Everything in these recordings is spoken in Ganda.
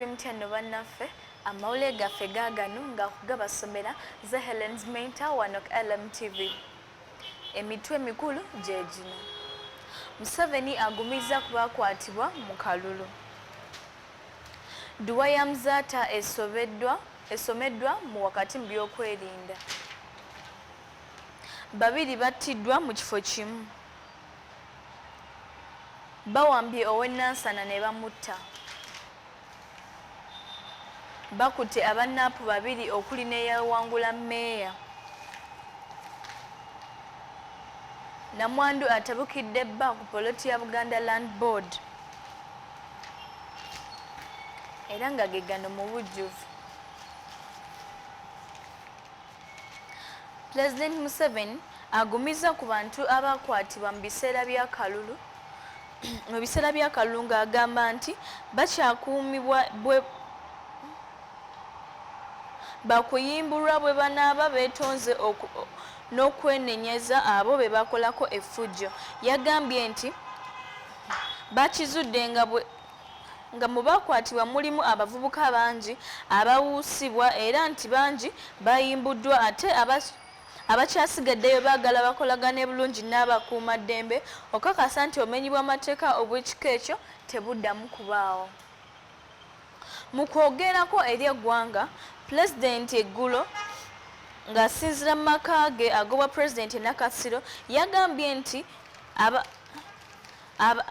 Mtendo bannaffe amawulire gaffe gaagano nga gabasomera ze Helen's Mentor wano ku LMTV. Emitwe mikulu gye gino. Museveni agumizza ku baakwatibwa mu kalulu. Dduwa ya Mzata esomeddwa mu wakati mu by'okwerinda. Babiri battiddwa mu kifo kimu. Bawambye ow'ennansana ne bamutta. Bakutte abannaapu babiri okuli n'eyawangula mmeeya. Namwandu atabukidde bba ku poloti ya Buganda Land Board. Era nga ge gano mu bujjuvu. President Museveni agumizza ku bantu abaakwatibwa mu biseera bya kalulu ng'agamba nti bakyakuumibwa bakuyimbulwa bwe banaaba beetonze n'okwenenyeza abo be bakolako effujjo. Yagambye nti bakizudde nga mu baakwatibwa mulimu abavubuka bangi abawuusibwa era nti bangi bayimbuddwa ate abakyasigaddeyo baagala bakolagane bulungi n'abakuumaddembe okakasa nti obumenyi bw'amateeka obw'ekika ekyo tebuddamu kubaawo. Mu kwogerako eri eggwanga, Pulezidenti eggulo ng'asinziira mu maka ge agobwa Pulezidenti e Nakasero yagambye nti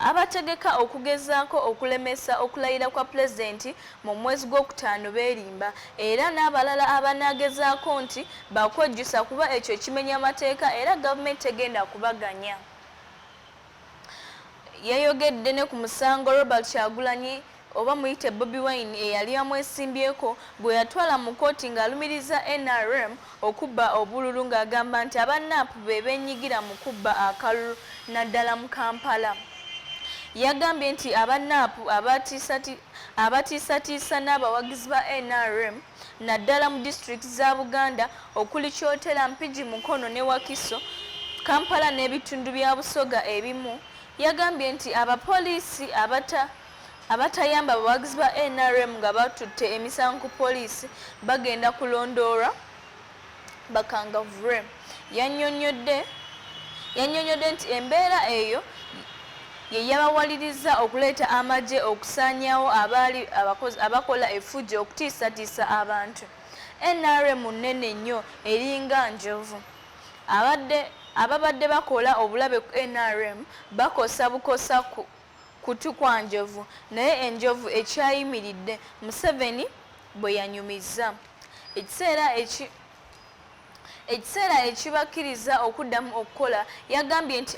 abategeka okugezaako okulemesa okulayira kwa Pulezidenti mu mwezi gw'okutaano beerimba era n'abalala abanaagezaako nti bakwejjusa kuba ekyo ekimenya amateeka era gavumenti tegenda kubaganya. Yayogedde ne ku musango Robert Kyagulanyi oba muyite Bobi Wine eyali amwesimbyeko gwe yatwala mu kkooti ng'alumiriza NRM okubba obululu ng'agamba nti abannaapu be beenyigira mu kubba akalulu naddala mu Kampala. Yagambye nti abannaapu abatiisatiisa n'abawagizi ba NRM naddala mu disitulikiti za Buganda okuli Kyotera, Mpigi, Mukono ne Wakiso, Kampala n'ebitundu bya Busoga ebimu. Yagambye nti abapoliisi abatayamba abawagizi ba NRM nga batutte emisango ku poliisi bagenda kulondoolwa bakangavvule. Yannyonnyodde nti embeera eyo ye yabawaliriza okuleeta amagye okusaanyaawo abakola effujjo okutiisatiisa abantu. NRM nnene nnyo eringa njovu. Ababadde bakola obulabe ku NRM bakosa bukosa kutu kwa njovu naye enjovu ekyayimiridde. Museveni bwe yanyumizza. Ekiseera ekibakkiriza okuddamu okukola, yagambye nti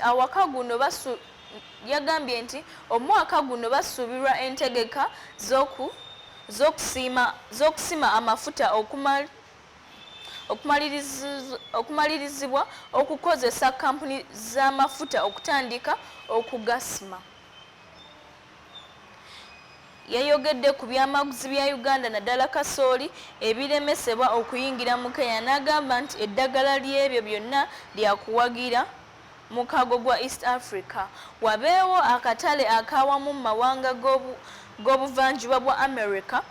omwaka guno basuubirwa entegeka z'okusima amafuta okumalirizibwa okukozesa kampuni z'amafuta okutandika okugasima. Yayogedde ku byamaguzi bya Uganda naddala kasooli ebiremesebwa okuyingira mu Kenya n'agamba nti eddagala ly'ebyo byonna lyakuwagira mu kago gwa East Africa. Wabeewo akatale akawamu mu mawanga g'obuvanjuba bwa America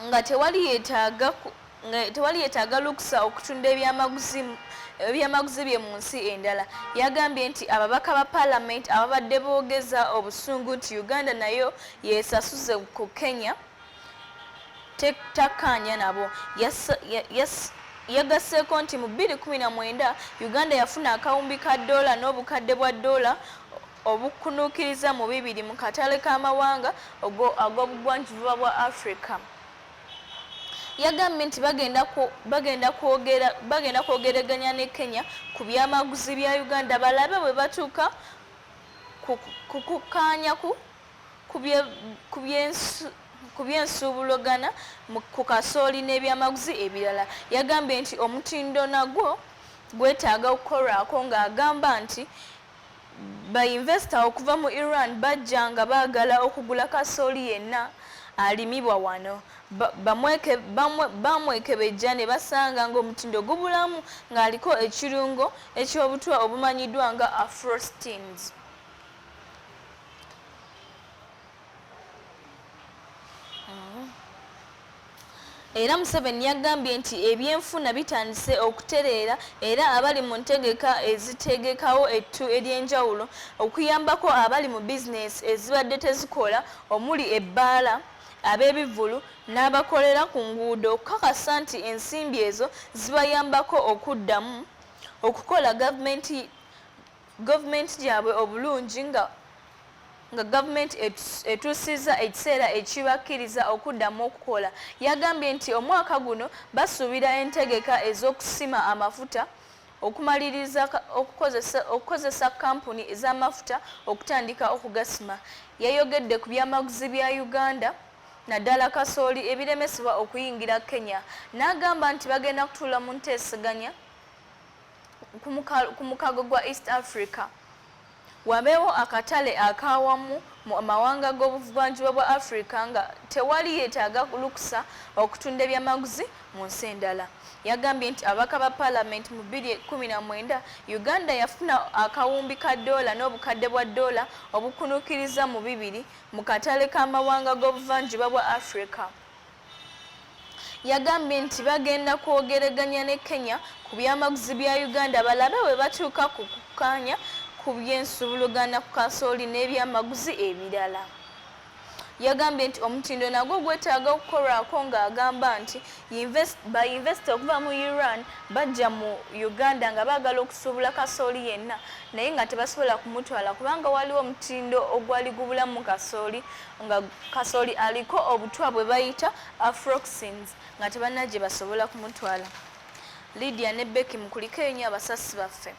nga tewali yeetaaga lukusa okutunda ebyamaguzi bye mu nsi endala. Yagambye nti ababaka ba Paalamenti ababadde boogeza obusungu nti Uganda nayo yeesasuze ku Kenya takkaanya nabo. Yagasseeko nti mu 2019 Uganda yafuna akawumbi ka $, n'obukadde bwa $, obukunuukiriza mu 2 mu katale k'amawanga ag'obugwanjuba bwa Africa. Yagambye nti bagenda kwogeraganya ne Kenya ku byamaguzi bya Uganda balabe bwe batuuka kukkaanya ku byensuubulagana ku kasooli n'ebyamaguzi ebirala. Yagambye nti omutindo nagwo gwetaaga okukolwako ng'agamba nti bayinvesita okuva mu Iran bajja nga baagala okugula kasooli yenna alimibwa wano. Bamwekebejja ne basanga ng'omutindo gubulamu ng'aliko ekirungo eky'obutwa obumanyiddwa nga afrostins. Era Museveni yagambye nti ebyenfuna bitandise okutereera era abali mu ntegeka ezitegekawo ettu ery'enjawulo okuyambako abali mu bizinesi ezibadde tezikola omuli ebbaala ab'ebivvulu n'abakolera ku nguudo okukakasa nti ensimbi ezo zibayambako okuddamu okukola gavumenti gyabwe obulungi nga gavumenti etuusizza ekiseera ekibakkiriza okuddamu okukola. Yagambye nti omwaka guno basuubira entegeka ez'okusima amafuta okumaliriza okukozesa kampuni ez'amafuta okutandika okugasima. Yayogedde ku byamaguzi bya Uganda naddala kasooli ebiremesebwa okuyingira Kenya n'agamba nti bagenda kutuula mu nteeseganya ku mukago gwa East Africa wabeewo akatale akawamu mu mawanga g'obuvanjuba bwa Africa nga tewali yeetaaga lukusa okutunda ebyamaguzi mu nsi endala. Yagambye nti ababaka ba Paalamenti mu 2019 Uganda yafuna akawumbi ka ddoola n'obukadde bwa ddoola obukunuukiriza mu 2 mu katale k'amawanga g'obuvanjuba bwa Africa. Yagambye nti bagenda kwogeraganya ne Kenya ku byamaguzi bya Uganda balabe bwe batuuka ku kukkaanya ku by'ensuubulugana ku kasooli n'ebyamaguzi ebirala. Yagambye nti omutindo nagwo gwetaaga okukolwako ng'agamba nti bayinvesita okuva mu Iran bajja mu Uganda nga baagala okusuubula kasooli yenna naye nga tebasobola kumutwala kubanga waliwo omutindo ogwali gubulamu kasooli nga kasooli aliko obutwa bwe bayita afroxins nga tebanna gye basobola kumutwala. Lydia ne Becky mukuliko ennyo abasasi baffe.